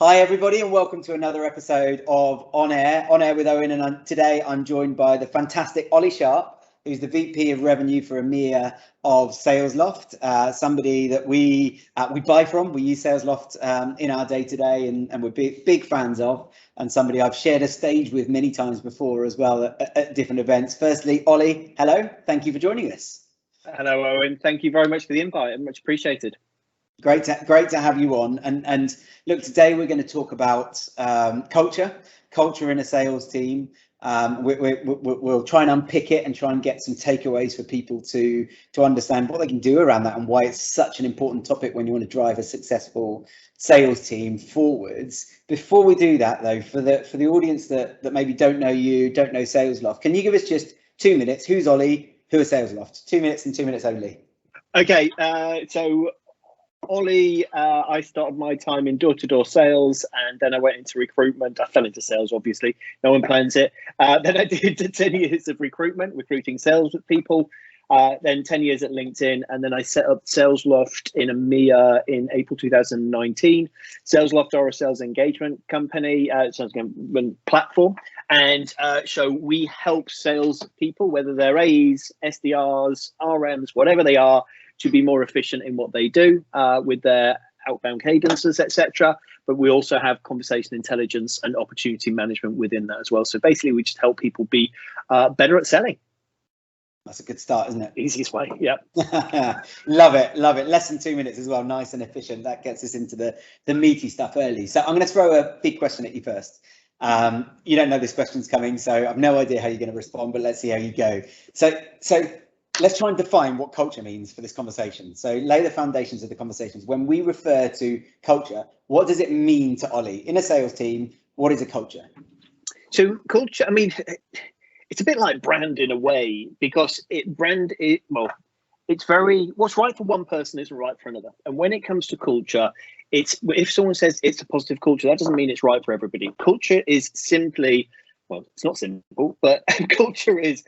Hi everybody and welcome to another episode of On Air with Owen, and today I'm joined by the fantastic Ollie Sharpe, who's the VP of Revenue for EMEA of SalesLoft, somebody that we buy from. We use SalesLoft in our day-to-day and we're big fans of, and somebody I've shared a stage with many times before as well at different events. Firstly, Ollie, hello, thank you for joining us. Hello, Owen. Thank you very much for the invite. Much appreciated. Great to have you on. And look, today we're going to talk about culture in a sales team. We'll try and unpick it and try and get some takeaways for people to understand what they can do around that and why it's such an important topic when you want to drive a successful sales team forwards. Before we do that, though, for the audience that maybe don't know you, don't know SalesLoft, can you give us just 2 minutes? Who's Ollie? Who is SalesLoft? 2 minutes and 2 minutes only. Okay, so Ollie, I started my time in door-to-door sales, and then I went into recruitment. I fell into sales, obviously. No one plans it. Then I did 10 years of recruiting sales with people. Then 10 years at LinkedIn, and then I set up SalesLoft in EMEA in April 2019. SalesLoft are a sales engagement company, sales engagement platform, and so we help sales people, whether they're AEs, SDRs, RMs, whatever they are, to be more efficient in what they do with their outbound cadences, etc. But we also have conversation intelligence and opportunity management within that as well. So basically, we just help people be better at selling. That's a good start, isn't it? Easiest way, yeah. Love it. Less than 2 minutes as well, nice and efficient. That gets us into the meaty stuff early. So I'm going to throw a big question at you first. You don't know this question's coming, so I've no idea how you're going to respond, but let's see how you go. So let's try and define what culture means for this conversation. So lay the foundations of the conversations. When we refer to culture, what does it mean to Ollie? In a sales team, what is a culture? So culture, I mean, it's a bit like brand in a way, because it's very, what's right for one person isn't right for another. And when it comes to culture, if someone says it's a positive culture, that doesn't mean it's right for everybody. Culture is simply, well, it's not simple, but culture is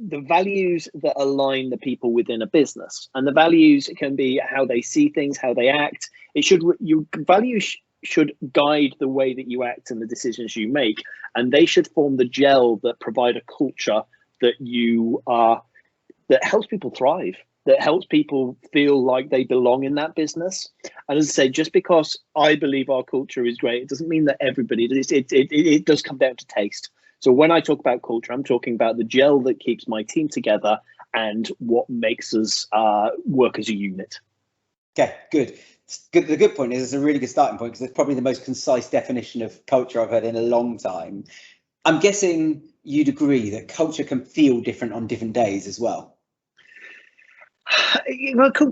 the values that align the people within a business. And the values can be how they see things, how they act. Your values should guide the way that you act and the decisions you make, and they should form the gel that provide a culture that that helps people thrive, that helps people feel like they belong in that business. And as I say, just because I believe our culture is great, it doesn't mean that everybody does. It does come down to taste. So when I talk about culture, I'm talking about the gel that keeps my team together and what makes us work as a unit. Okay, good. The good point is it's a really good starting point, because it's probably the most concise definition of culture I've heard in a long time. I'm guessing you'd agree that culture can feel different on different days as well.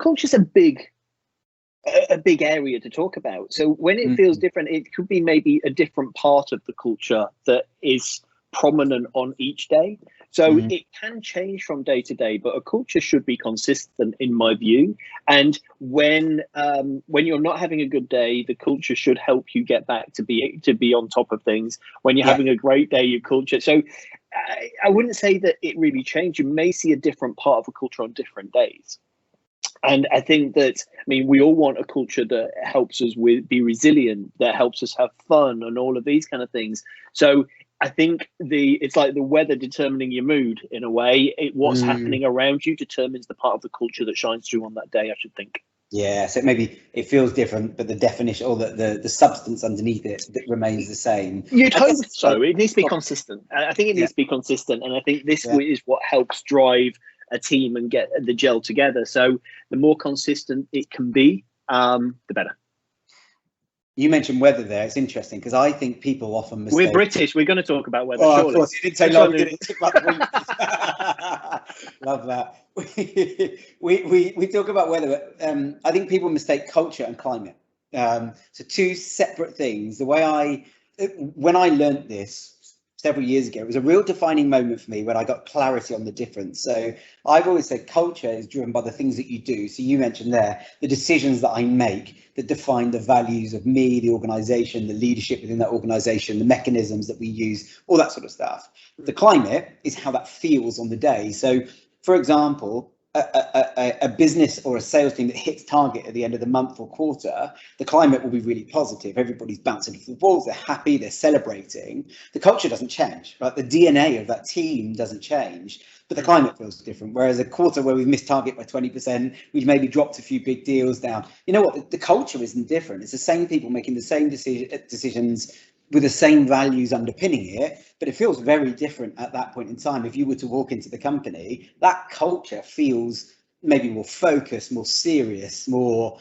Culture is a big area to talk about. So when it feels different, it could be maybe a different part of the culture that is prominent on each day. So it can change from day to day, but a culture should be consistent in my view. And when you're not having a good day, the culture should help you get back to be on top of things. When you're having a great day, your culture. So I wouldn't say that it really changed. You may see a different part of a culture on different days. And I think that, I mean, we all want a culture that helps us be resilient, that helps us have fun and all of these kind of things. So I think it's like the weather determining your mood in a way. What's happening around you determines the part of the culture that shines through on that day, I should think. Yeah, so maybe it feels different, but the definition or the substance underneath it remains the same. You'd hope so. It needs to be consistent. I think it needs to be consistent. And I think this is what helps drive a team and get the gel together. So the more consistent it can be, the better. You mentioned weather there. It's interesting because I think people often mistake. We're British. We're going to talk about weather. Oh, of course. You didn't say long, did it? Love that. We talk about weather, but I think people mistake culture and climate. So two separate things. When I learnt this several years ago, it was a real defining moment for me when I got clarity on the difference. So I've always said culture is driven by the things that you do. So you mentioned there the decisions that I make that define the values of me, the organization, the leadership within that organization, the mechanisms that we use, all that sort of stuff. The climate is how that feels on the day. So for example, a business or a sales team that hits target at the end of the month or quarter, the climate will be really positive. Everybody's bouncing off the walls, they're happy, they're celebrating. The culture doesn't change, right? The DNA of that team doesn't change, but the climate feels different. Whereas a quarter where we've missed target by 20%, we've maybe dropped a few big deals down. You know what? The culture isn't different. It's the same people making the same decisions with the same values underpinning it, but it feels very different at that point in time. If you were to walk into the company, that culture feels maybe more focused, more serious, more,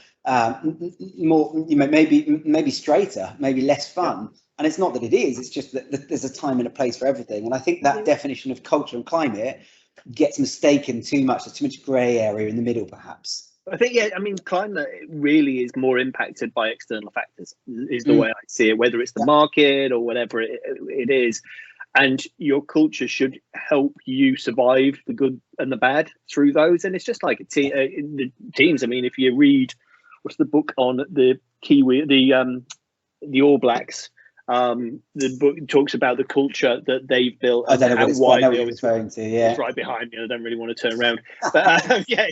maybe straighter, maybe less fun. And it's not that it is, it's just that there's a time and a place for everything. And I think that definition of culture and climate gets mistaken too much. There's too much grey area in the middle, perhaps. I think, yeah, I mean, climate really is more impacted by external factors, is the way I see it, whether it's the market or whatever it is. And your culture should help you survive the good and the bad through those. And it's just like the teams. I mean, if you read, what's the book on the Kiwi, the All Blacks, the book talks about the culture that they've built. I don't know what it's referring to. Yeah, it's right behind me. I don't really want to turn around, but yeah,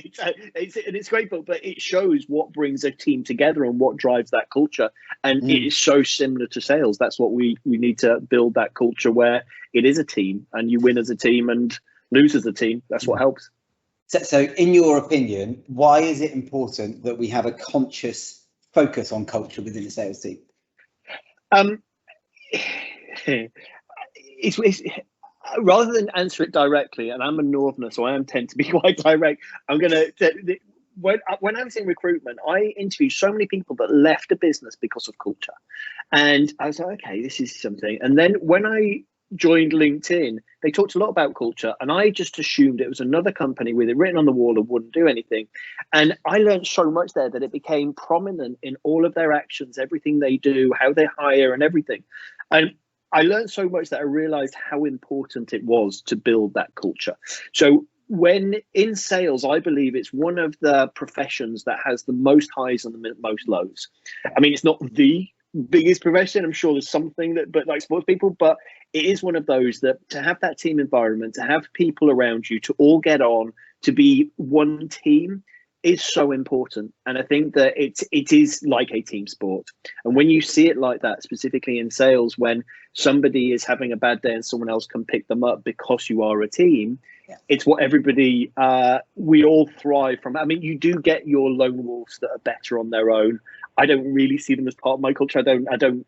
it's a great book. But it shows what brings a team together and what drives that culture. And it is so similar to sales. That's what we need to build, that culture where it is a team and you win as a team and lose as a team. That's what helps. So, in your opinion, why is it important that we have a conscious focus on culture within the sales team? It's rather than answer it directly, and I'm a northerner, so I tend to be quite direct. I'm gonna when I was in recruitment, I interviewed so many people that left a business because of culture, and I was like, okay, this is something. And then when I joined LinkedIn, they talked a lot about culture, and I just assumed it was another company with it written on the wall and wouldn't do anything. And I learned so much there that it became prominent in all of their actions, everything they do, how they hire and everything. And I learned so much that I realized how important it was to build that culture. So when in sales, I believe it's one of the professions that has the most highs and the most lows. I mean, it's not the biggest profession. I'm sure there's something that, but like sports people, but it is one of those that to have that team environment, to have people around you, to all get on, to be one team is so important. And I think that it is like a team sport. And when you see it like that, specifically in sales, when somebody is having a bad day and someone else can pick them up because you are a team, it's what everybody, we all thrive from. I mean, you do get your lone wolves that are better on their own. I don't really see them as part of my culture. I don't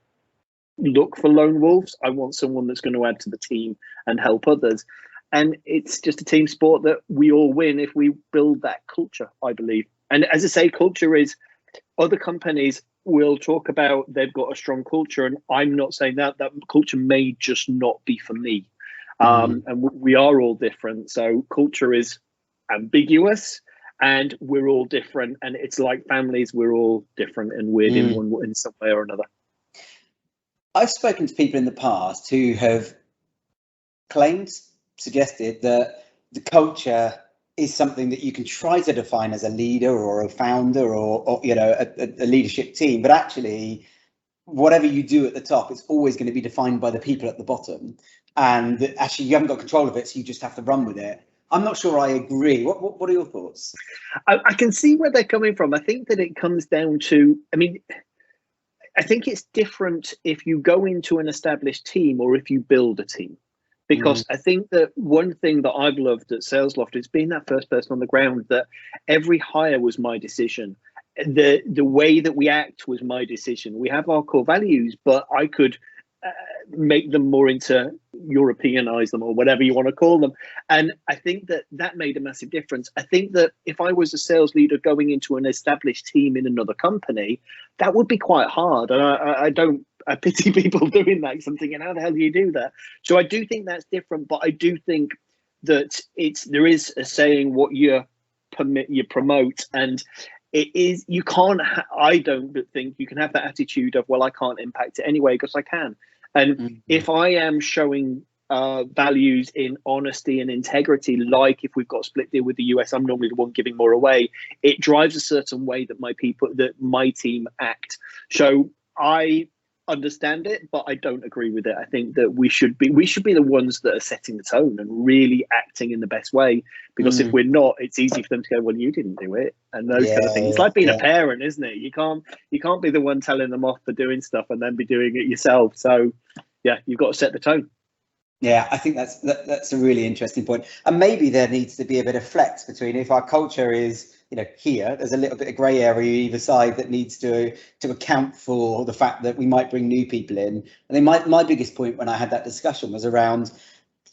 look for lone wolves. I want someone that's going to add to the team and help others. And it's just a team sport that we all win if we build that culture, I believe. And as I say, culture is, other companies will talk about they've got a strong culture. And I'm not saying that culture may just not be for me. And we are all different. So culture is ambiguous and we're all different. And it's like families, we're all different and weird in some way or another. I've spoken to people in the past who have suggested that the culture is something that you can try to define as a leader or a founder or you know, a leadership team, but actually whatever you do at the top, it's always going to be defined by the people at the bottom, and actually you haven't got control of it, so you just have to run with it. I'm not sure I agree. What are your thoughts? I can see where they're coming from. I think that it comes down to, I mean, I think it's different if you go into an established team or if you build a team. Because I think that one thing that I've loved at SalesLoft is being that first person on the ground, that every hire was my decision. The way that we act was my decision. We have our core values, but I could make them more into Europeanize them or whatever you want to call them. And I think that made a massive difference. I think that if I was a sales leader going into an established team in another company, that would be quite hard. And I pity people doing that. I'm thinking, how the hell do you do that? So I do think that's different, but I do think that there is a saying what you promote, and it is, you can't, I don't think you can have that attitude of, well, I can't impact it anyway, because I can. And if I am showing values in honesty and integrity, like if we've got a split deal with the US, I'm normally the one giving more away. It drives a certain way that my team act. So I understand it, but I don't agree with it. I think that we should be the ones that are setting the tone and really acting in the best way. Because if we're not, it's easy for them to go, "Well, you didn't do it," and those kind of things. It's like being a parent, isn't it? You can't be the one telling them off for doing stuff and then be doing it yourself. So, yeah, you've got to set the tone. Yeah, I think that's a really interesting point. And maybe there needs to be a bit of flex between, if our culture is, here, there's a little bit of grey area either side that needs to account for the fact that we might bring new people in. I think my biggest point when I had that discussion was around,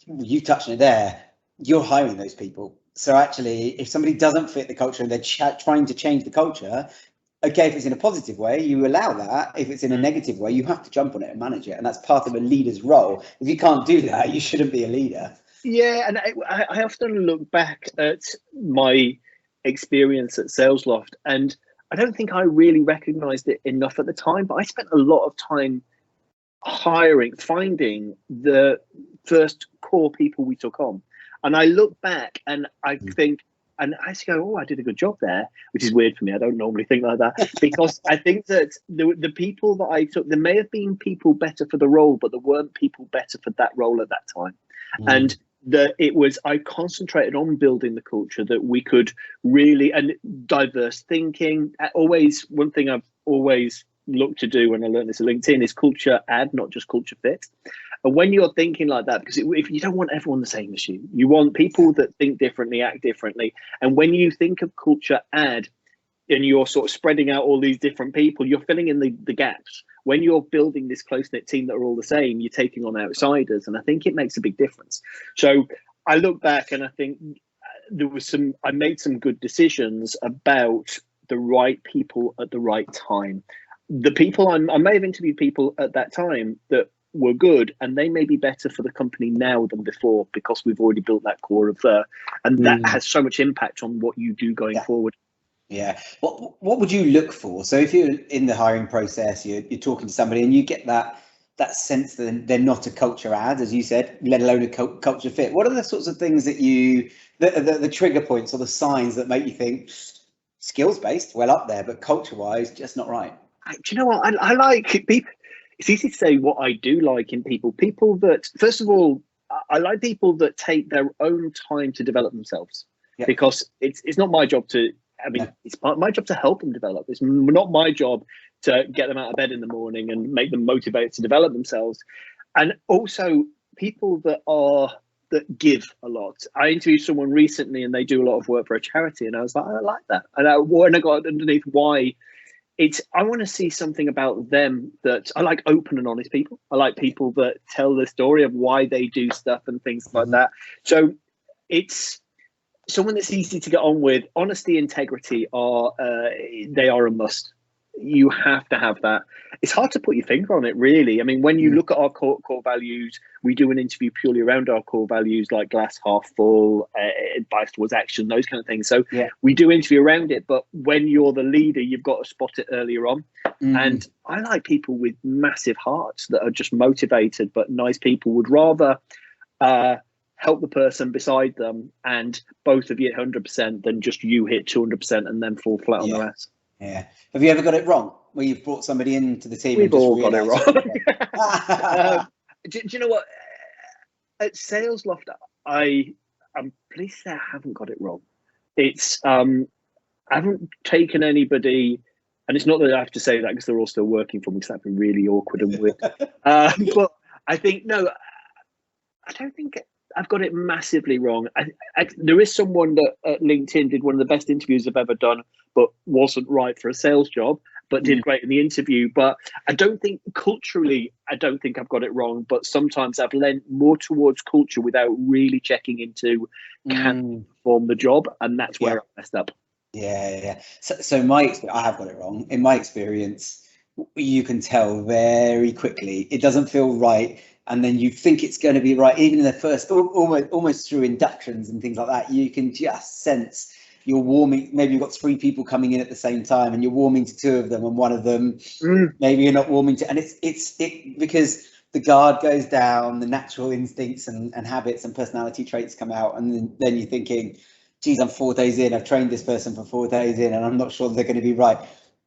you touched on it there, you're hiring those people. So actually, if somebody doesn't fit the culture and they're trying to change the culture, okay, if it's in a positive way, you allow that. If it's in a negative way, you have to jump on it and manage it. And that's part of a leader's role. If you can't do that, you shouldn't be a leader. Yeah, and I often look back at my experience at SalesLoft, and I don't think I really recognized it enough at the time, but I spent a lot of time finding the first core people we took on. And I look back and I think, and I just go, "Oh, I did a good job there," which is weird for me. I don't normally think like that, because I think that the people that I took, there may have been people better for the role, but there weren't people better for that role at that time. And I concentrated on building the culture that we could really, and diverse thinking. Always, one thing I've always looked to do, and I learned this at LinkedIn, is culture add, not just culture fit. And when you're thinking like that, because if you don't want everyone the same as you want people that think differently, act differently. And when you think of culture add, and you're sort of spreading out all these different people, you're filling in the gaps. When you're building this close-knit team that are all the same, you're taking on outsiders. And I think it makes a big difference. So I look back and I think I made some good decisions about the right people at the right time. The people I may have interviewed people at that time that were good, and they may be better for the company now than before, because we've already built that core of and that has so much impact on what you do going forward. Yeah. What would you look for? So if you're in the hiring process, you're talking to somebody and you get that sense that they're not a culture add, as you said, let alone a culture fit. What are the sorts of things that the trigger points or the signs that make you think skills based, well up there, but culture wise, just not right? Do you know what? I like people. It's easy to say what I do like in people. People that, first of all, I like people that take their own time to develop themselves, because it's not my job to. I mean, it's my job to help them develop. It's not my job to get them out of bed in the morning and make them motivated to develop themselves. And also people that give a lot. I interviewed someone recently and they do a lot of work for a charity, and I was like, I like that. And I got underneath why. I want to see something about them that I like. Open and honest people. I like people that tell the story of why they do stuff and things like that. So it's someone that's easy to get on with. Honesty, integrity they are a must. You have to have that. It's hard to put your finger on it, really. I mean, when you look at our core values, we do an interview purely around our core values, like glass half full, bias towards action, those kind of things. So we do interview around it, but when you're the leader, you've got to spot it earlier on. And I like people with massive hearts that are just motivated, but nice people would rather help the person beside them and both of you hit 100% than just you hit 200% and then fall flat on their ass. Yeah. Have you ever got it wrong where you've brought somebody into the team? We've all got it wrong. Do you know what? At SalesLoft, I'm pleased to say I haven't got it wrong. It's I haven't taken anybody, and it's not that I have to say that because they're all still working for me, because that'd be really awkward and weird. But I think I don't think I've got it massively wrong. There is someone that at LinkedIn did one of the best interviews I've ever done, but wasn't right for a sales job, but did great in the interview. But I don't think culturally, I've got it wrong. But sometimes I've lent more towards culture without really checking into can perform the job, and that's where I messed up. Yeah. So I have got it wrong. In my experience, you can tell very quickly it doesn't feel right. And then you think it's going to be right, even in the first, almost through inductions and things like that. You can just sense you're warming. Maybe you've got 3 people coming in at the same time, and you're warming to 2 of them, and one of them maybe you're not warming to. And it's because the guard goes down, the natural instincts and habits and personality traits come out, and then you're thinking, geez, I'm 4 days in. I've trained this person for 4 days in, and I'm not sure they're going to be right.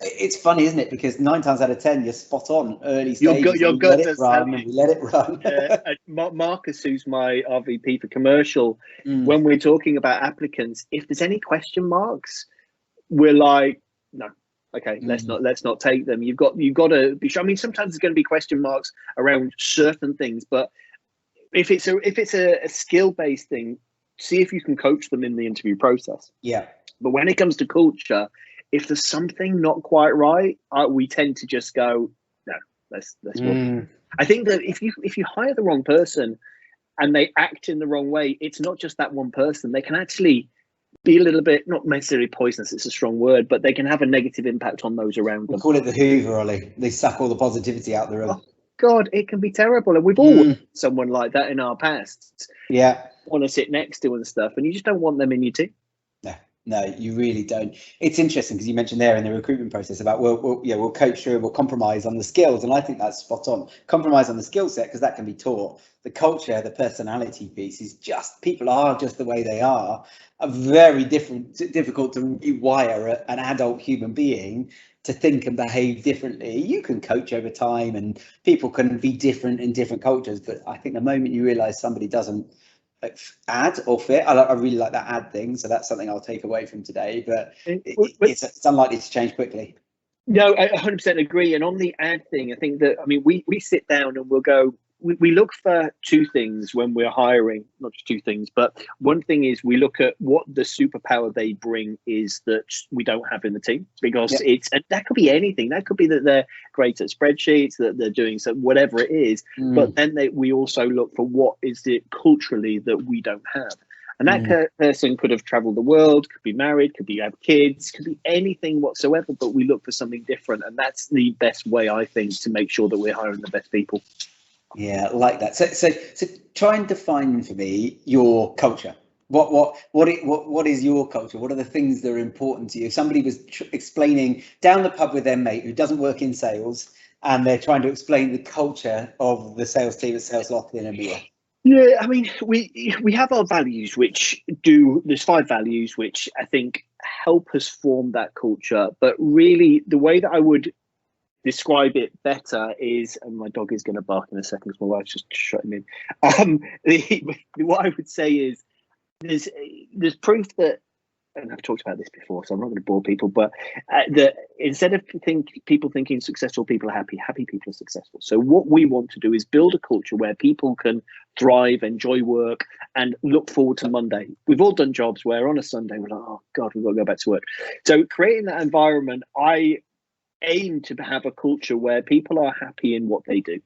It's funny, isn't it? Because 9 times out of 10, you're spot on early stages. Your gut does tell you. We let it run. Marcus, who's my RVP for commercial, when we're talking about applicants, if there's any question marks, we're like, no, okay, let's not take them. You've got to be sure. I mean, sometimes there's going to be question marks around certain things, but if it's a skill-based thing, see if you can coach them in the interview process. Yeah. But when it comes to culture, if there's something not quite right, we tend to just go, no, let's walk. I think that if you hire the wrong person and they act in the wrong way, it's not just that one person. They can actually be a little bit, not necessarily poisonous, it's a strong word, but they can have a negative impact on those around them. We call it the Hoover, Ollie. They suck all the positivity out the room. Oh, God, it can be terrible. And we've all had someone like that in our past. Yeah. Want to sit next to and stuff, and you just don't want them in your team. No, you really don't. It's interesting because you mentioned there in the recruitment process about we'll coach through, we'll compromise on the skills, and I think that's spot on. Compromise on the skill set because that can be taught. The culture, the personality piece is just, people are just the way they are very difficult to rewire an adult human being to think and behave differently. You can coach over time, and people can be different in different cultures, but I think the moment you realise somebody doesn't add or fit, I really like that add thing, so that's something I'll take away from today, but it's unlikely to change quickly. No, I 100% agree. And on the ad thing, I think that, I mean, we sit down and we'll go, we look for two things when we're hiring, not just two things, but one thing is we look at what the superpower they bring is that we don't have in the team, because that could be anything. That could be that they're great at spreadsheets, that they're doing so, whatever it is. But then we also look for what is it culturally that we don't have. And that person could have traveled the world, could be married, could be have kids, could be anything whatsoever, but we look for something different. And that's the best way, I think, to make sure that we're hiring the best people. Yeah, I like that. So try and define for me your culture. What is your culture? What are the things that are important to you? If somebody was explaining down the pub with their mate who doesn't work in sales, and they're trying to explain the culture of the sales team at SalesLoft in EMEA. Yeah, I mean, we have our values, there's 5 values which I think help us form that culture. But really, the way that I would describe it better is, and my dog is going to bark in a second because my wife's just shut him in. What I would say is there's proof that, and I've talked about this before, so I'm not going to bore people, but that instead of people thinking successful people are happy people are successful. So what we want to do is build a culture where people can thrive, enjoy work, and look forward to Monday. We've all done jobs where on a Sunday we're like, oh God, we've got to go back to work. So creating that environment, I aim to have a culture where people are happy in what they do.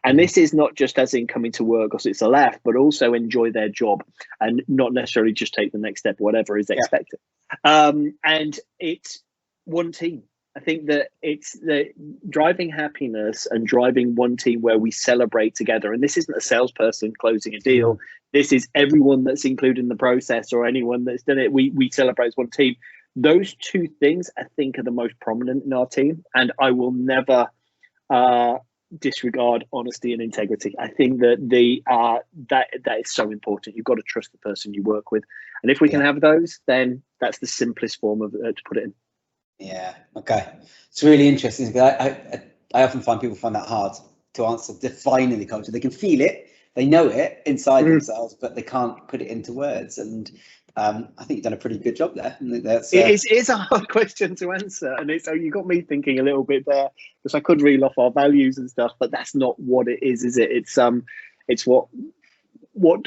And this is not just as in coming to work because it's a laugh, but also enjoy their job and not necessarily just take the next step, whatever is expected. And it's one team. I think that it's the driving happiness and driving one team where we celebrate together. And this isn't a salesperson closing a deal. This is everyone that's included in the process or anyone that's done it. We celebrate as one team. Those two things, I think, are the most prominent in our team. And I will never disregard honesty and integrity. I think that that is so important. You've got to trust the person you work with. And if we can have those, then that's the simplest form of to put it in. Yeah, okay. It's really interesting. I often find people find that hard to answer, defining the culture. They can feel it, they know it inside themselves, but they can't put it into words. And I think you've done a pretty good job there. It is a hard question to answer, and so you got me thinking a little bit there, because I could reel off our values and stuff, but that's not what it is it? It's what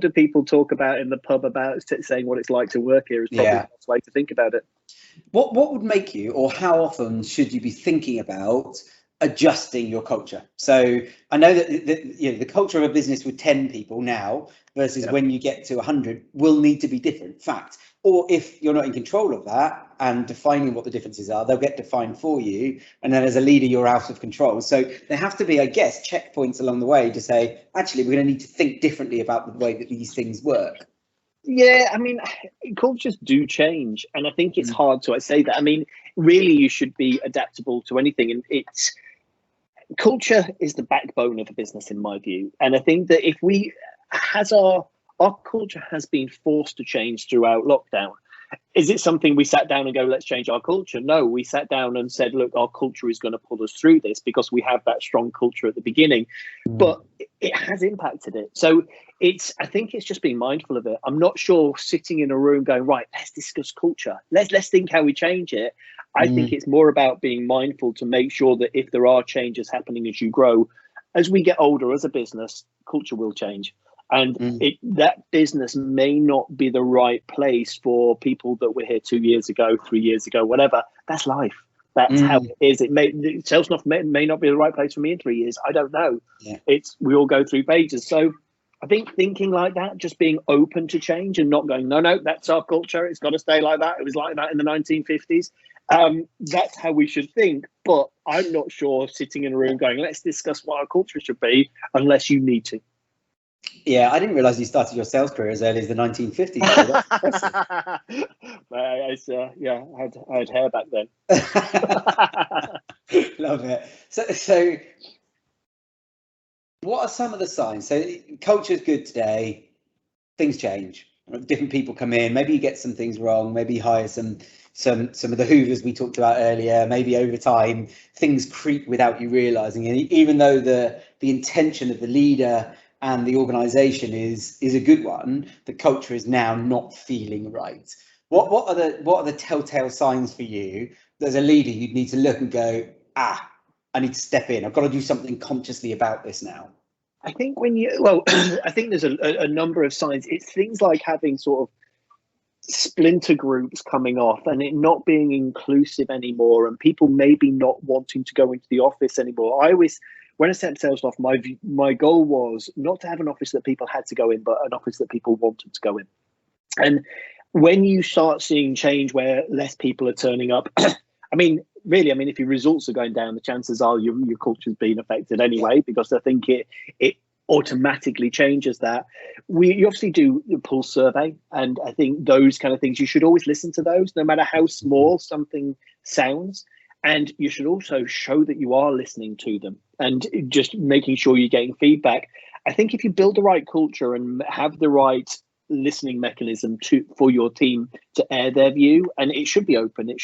do people talk about in the pub about saying what it's like to work here is probably the best way to think about it. What would make you, or how often should you be thinking about adjusting your culture? So I know that the culture of a business with 10 people now versus when you get to 100 will need to be different, fact. Or if you're not in control of that and defining what the differences are, they'll get defined for you. And then as a leader, you're out of control. So there have to be, I guess, checkpoints along the way to say, actually, we're going to need to think differently about the way that these things work. Yeah, I mean, cultures do change. And I think it's hard to say that. I mean, really, you should be adaptable to anything. And culture is the backbone of a business, in my view. And I think that if our culture has been forced to change throughout lockdown. Is it something we sat down and go, let's change our culture? No, we sat down and said, look, our culture is going to pull us through this because we have that strong culture at the beginning. But it has impacted it. So I think it's just being mindful of it. I'm not sure sitting in a room going, right, let's discuss culture. Let's think how we change it. I think it's more about being mindful to make sure that if there are changes happening as you grow, as we get older as a business, culture will change. And that business may not be the right place for people that were here 2 years ago, 3 years ago, whatever. That's life. That's how it is. SalesLoft may not be the right place for me in 3 years. I don't know. Yeah. We all go through phases. So I think thinking like that, just being open to change and not going, no, that's our culture. It's got to stay like that. It was like that in the 1950s. That's how we should think. But I'm not sure sitting in a room going, let's discuss what our culture should be unless you need to. Yeah, I didn't realise you started your sales career as early as the 1950s. I had hair back then. Love it. So what are some of the signs? So culture's good today, things change. Different people come in, maybe you get some things wrong, maybe you hire some of the hoovers we talked about earlier, maybe over time things creep without you realising. And even though the intention of the leader and the organisation is a good one, the culture is now not feeling right. What are the telltale signs for you that as a leader you'd need to look and go, I need to step in. I've got to do something consciously about this now. I think I think there's a number of signs. It's things like having sort of splinter groups coming off and it not being inclusive anymore, and people maybe not wanting to go into the office anymore. When I set up SalesLoft, my goal was not to have an office that people had to go in, but an office that people wanted to go in. And when you start seeing change where less people are turning up, if your results are going down, the chances are your culture's being affected anyway, because I think it automatically changes that. You obviously do the pulse survey, and I think those kind of things, you should always listen to those, no matter how small something sounds. And you should also show that you are listening to them and just making sure you're getting feedback. I think if you build the right culture and have the right listening mechanism for your team to air their view, and it should be open,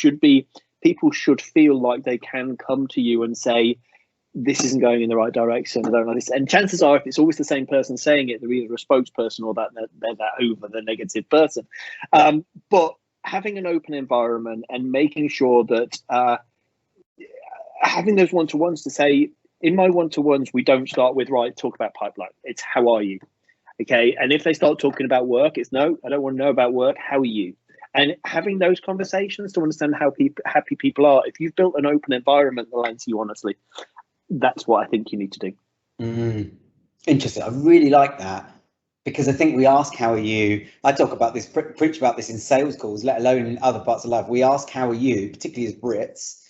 people should feel like they can come to you and say, this isn't going in the right direction, I don't like this. And chances are, if it's always the same person saying it, they're either a spokesperson or they're that over the negative person. But having an open environment and making sure that having those one-to-ones to say, in my one-to-ones, we don't start with, right, talk about pipeline. It's how are you? Okay. And if they start talking about work, it's no, I don't want to know about work. How are you? And having those conversations to understand how happy people are. If you've built an open environment that lands you honestly, that's what I think you need to do. Interesting. I really like that, because I think we ask, how are you? I talk about this, preach about this in sales calls, let alone in other parts of life. We ask, how are you, particularly as Brits,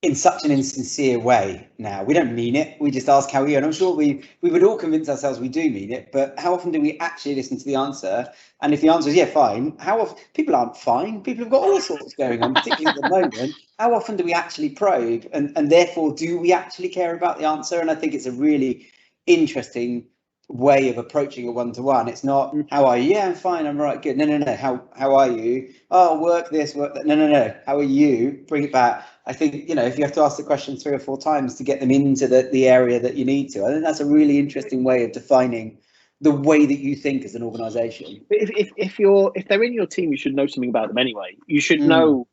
in such an insincere way now. We don't mean it, we just ask, how are you? And I'm sure we would all convince ourselves we do mean it, but how often do we actually listen to the answer? And if the answer is, yeah, fine, how often? People aren't fine, people have got all sorts going on, particularly at the moment. How often do we actually probe? And therefore, do we actually care about the answer? And I think it's a really interesting way of approaching a one-to-one. It's not, how are you? Yeah, I'm fine, I'm right, good. No. How are you? Oh, work this, work that. No. How are you? Bring it back. I think, if you have to ask the question 3 or 4 times to get them into the area that you need to, I think that's a really interesting way of defining the way that you think as an organization. If they're in your team, you should know something about them anyway. You should know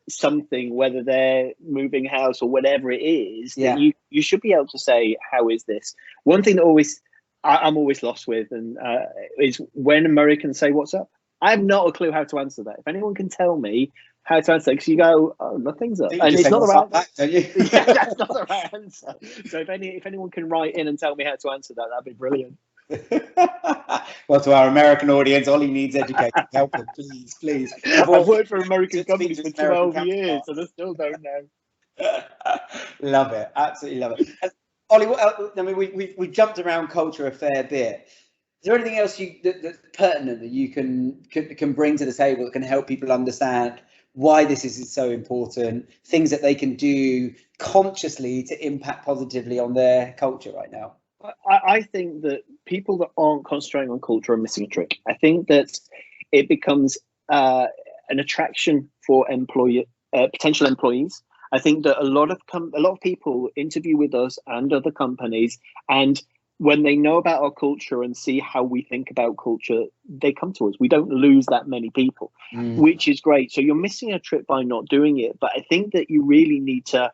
something, whether they're moving house or whatever it is, that you should be able to say, how is this? One thing that I'm always lost with, and is when Americans say, what's up? I have not a clue how to answer that. If anyone can tell me how to answer, because you go, oh, nothing's up, and it's not the right back, don't you? Yeah, that's not the right answer. So if anyone can write in and tell me how to answer that, that'd be brilliant. Well, to our American audience, Ollie needs education. Help him, please. I've worked for American companies for 12 years, and I still don't know. Love it, absolutely love it. Ollie, what else? I mean, we jumped around culture a fair bit. Is there anything else that's pertinent that you can bring to the table that can help people understand why this is so important? Things that they can do consciously to impact positively on their culture right now? I think that people that aren't concentrating on culture are missing a trick. I think that it becomes, an attraction for potential employees. I think that a lot of people interview with us and other companies, and when they know about our culture and see how we think about culture, they come to us. We don't lose that many people, which is great. So you're missing a trick by not doing it. But I think that you really need to.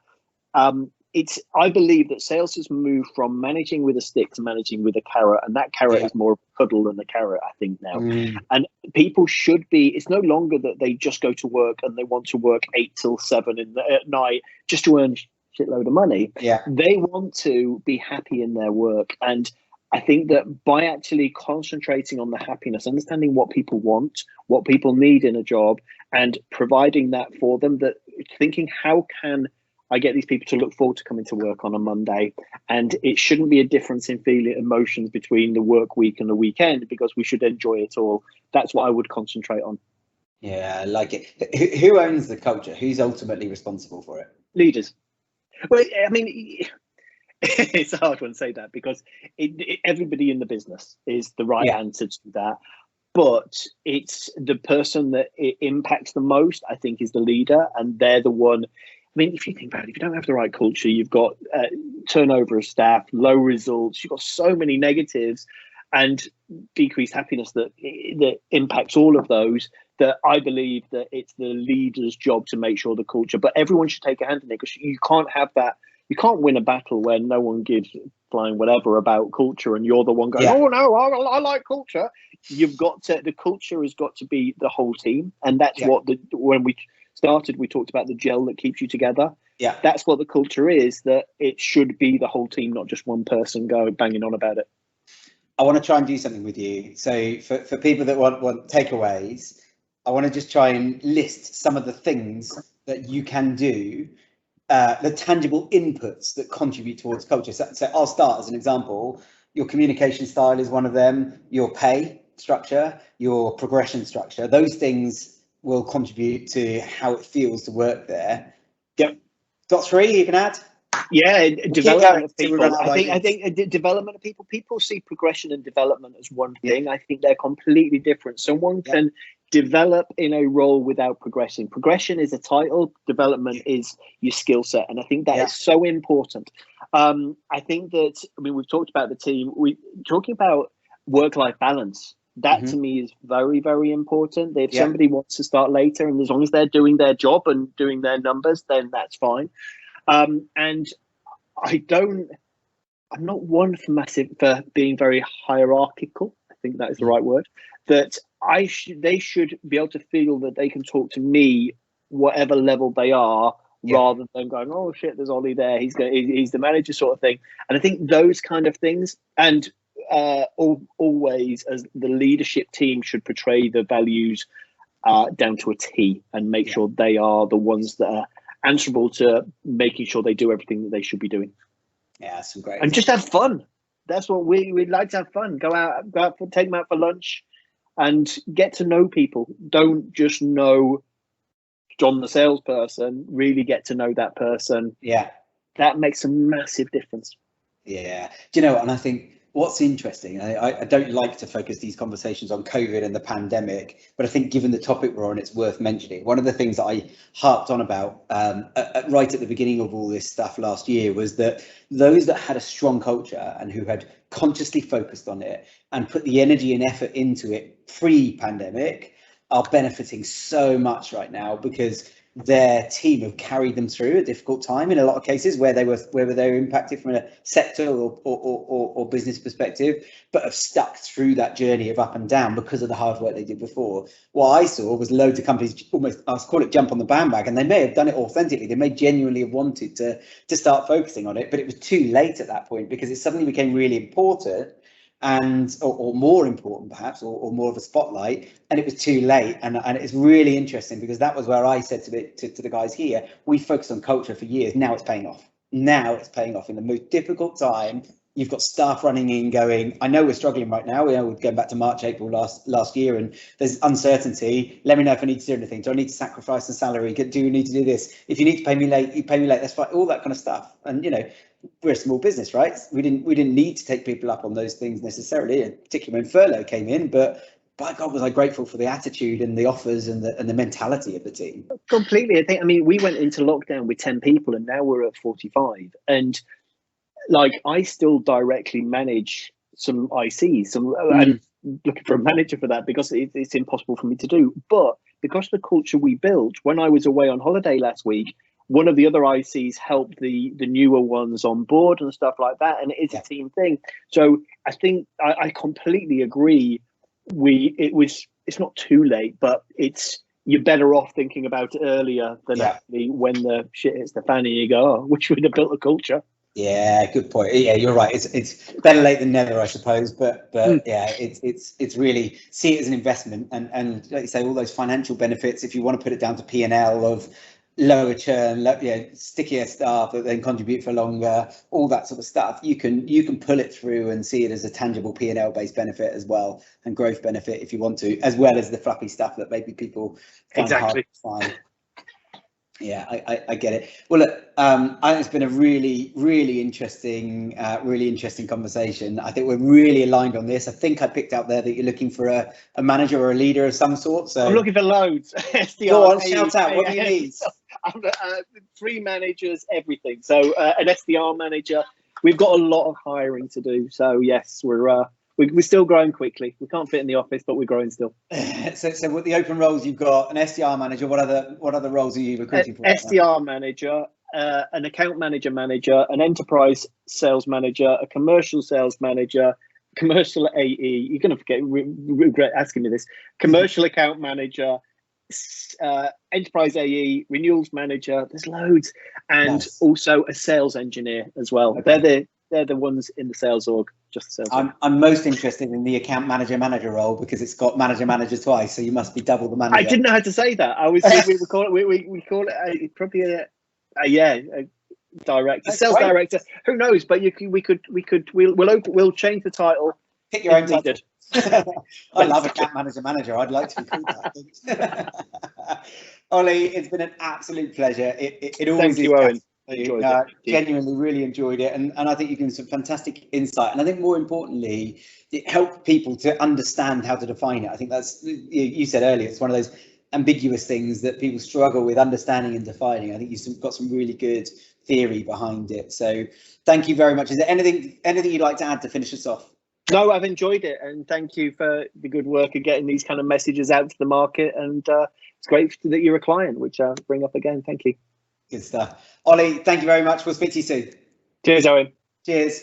I believe that sales has moved from managing with a stick to managing with a carrot, and that carrot is more of a cuddle than a carrot, I think, now. And people should be, it's no longer that they just go to work and they want to work 8 till 7 at night just to earn a shitload of money. They want to be happy in their work. And I think that by actually concentrating on the happiness, understanding what people want, what people need in a job, and providing that for them, that thinking, how can I get these people to look forward to coming to work on a Monday? And it shouldn't be a difference in feeling emotions between the work week and the weekend, because we should enjoy it all. That's what I would concentrate on. Yeah, I like it. Who owns the culture? Who's ultimately responsible for it? Leaders. Well, I mean, it's a hard one to say that, because everybody in the business is the right answer to that. But it's the person that it impacts the most, I think, is the leader, and they're the one. I mean, if you think about it, if you don't have the right culture, you've got turnover of staff, low results, you've got so many negatives and decreased happiness that impacts all of those, that I believe that it's the leader's job to make sure the culture, but everyone should take a hand in it, because you can't have that. You can't win a battle where no one gives flying whatever about culture, and you're the one going, oh no, I like culture. You've got to, the culture has got to be the whole team. And that's what when we started, we talked about the gel that keeps you together. That's what the culture is, that it should be the whole team, not just one person banging on about it. I want to try and do something with you. So for people that want takeaways, I want to just try and list some of the things that you can do, the tangible inputs that contribute towards culture. So I'll start as an example. Your communication style is one of them, your pay structure, your progression structure. Those things will contribute to how it feels to work there. Got 3 you can add? Development of people. I think development of people. People see progression and development as one thing. I think they're completely different. Someone can develop in a role without progressing. Progression is a title. Development is your skill set, and I think that is so important. I think that, I mean, we've talked about the team. We're talking about work-life balance. That to me is very, very important. If somebody wants to start later, and as long as they're doing their job and doing their numbers, then that's fine. And I'm not one for being very hierarchical. I think that is the right word. That they should be able to feel that they can talk to me whatever level they are, rather than going, oh shit, there's Ollie there, he's the manager, sort of thing. And I think those kind of things, and always, as the leadership team, should portray the values down to a T, and make sure they are the ones that are answerable to making sure they do everything that they should be doing. Some great. And just have fun. That's what we'd like to have fun. Go out, take them out for lunch, and get to know people. Don't just know John the salesperson. Really get to know that person. That makes a massive difference. Do you know what? And I think what's interesting, I don't like to focus these conversations on COVID and the pandemic, but I think given the topic we're on, it's worth mentioning. One of the things that I harped on about right at the beginning of all this stuff last year was that those that had a strong culture and who had consciously focused on it and put the energy and effort into it pre-pandemic are benefiting so much right now, because their team have carried them through a difficult time in a lot of cases where they were impacted from a sector or business perspective, but have stuck through that journey of up and down because of the hard work they did before. What I saw was loads of companies almost, I'll call it, jump on the bandwagon. They may have done it authentically, they may genuinely have wanted to start focusing on it, but it was too late at that point, because it suddenly became really important, and or more important perhaps, or more of a spotlight, and it was too late. And it's really interesting, because that was where I said to the guys here, we focused on culture for years. Now it's paying off. Now it's paying off in the most difficult time. You've got staff running in going, I know we're struggling right now. We're going back to March, April last year, and there's uncertainty. Let me know if I need to do anything. Do I need to sacrifice the salary? Do we need to do this? If you need to pay me late, you pay me late. That's fine. All that kind of stuff. And you know, we're a small business, right? We didn't need to take people up on those things necessarily, particularly when furlough came in. But by God, was I grateful for the attitude and the offers and the mentality of the team. Completely. I mean, we went into lockdown with 10 people and now we're at 45. And like, I still directly manage some ICs. I'm looking for a manager for that because it's impossible for me to do. But because of the culture we built, when I was away on holiday last week, one of the other ICs helped the newer ones on board and stuff like that. And it is a team thing. So I think I completely agree. It's not too late, but you're better off thinking about it earlier than actually when the shit hits the fan and you go, oh, wish we'd have built a culture. Yeah, good point. Yeah, you're right. It's better late than never, I suppose. But yeah, it's really see it as an investment, and like you say, all those financial benefits. If you want to put it down to P&L of lower churn, stickier staff that then contribute for longer, all that sort of stuff, you can pull it through and see it as a tangible P&L based benefit as well, and growth benefit if you want to, as well as the fluffy stuff that maybe people find hard to find. Yeah, I get it. Well, look, I think it's been a really, really interesting conversation. I think we're really aligned on this. I think I picked out there that you're looking for a manager or a leader of some sort. So I'm looking for loads. SDR, go on, shout out. What do you need? 3 managers, everything. So an SDR manager. We've got a lot of hiring to do. So yes, we're still growing quickly. We can't fit in the office, but we're growing still. So what the open roles you've got? An SDR manager. What other roles are you recruiting for? SDR manager, an account manager, an enterprise sales manager, a commercial sales manager, commercial AE. You're going to regret asking me this. Commercial account manager, enterprise AE, renewals manager. There's loads, and also a sales engineer as well. Okay. They're the ones in the sales org. Just the sales. I'm most interested in the account manager role because it's got manager twice, so you must be double the manager. I didn't know how to say that. We call it probably a director, That's sales great. Director. Who knows? But we'll change the title. Pick your own title. I love account manager. I'd like to recruit that. Ollie, it's been an absolute pleasure. It always Thank you, Owen. Genuinely really enjoyed it, and I think you give some fantastic insight, and I think more importantly it helped people to understand how to define it. I think that's, you said earlier, it's one of those ambiguous things that people struggle with understanding and defining. I think you've got some really good theory behind it, so thank you very much. Is there anything you'd like to add to finish us off? No, I've enjoyed it, and thank you for the good work of getting these kind of messages out to the market, and it's great that you're a client, which I'll bring up again. Thank you. Good stuff. Ollie, thank you very much. We'll speak to you soon. Cheers, Owen. Cheers.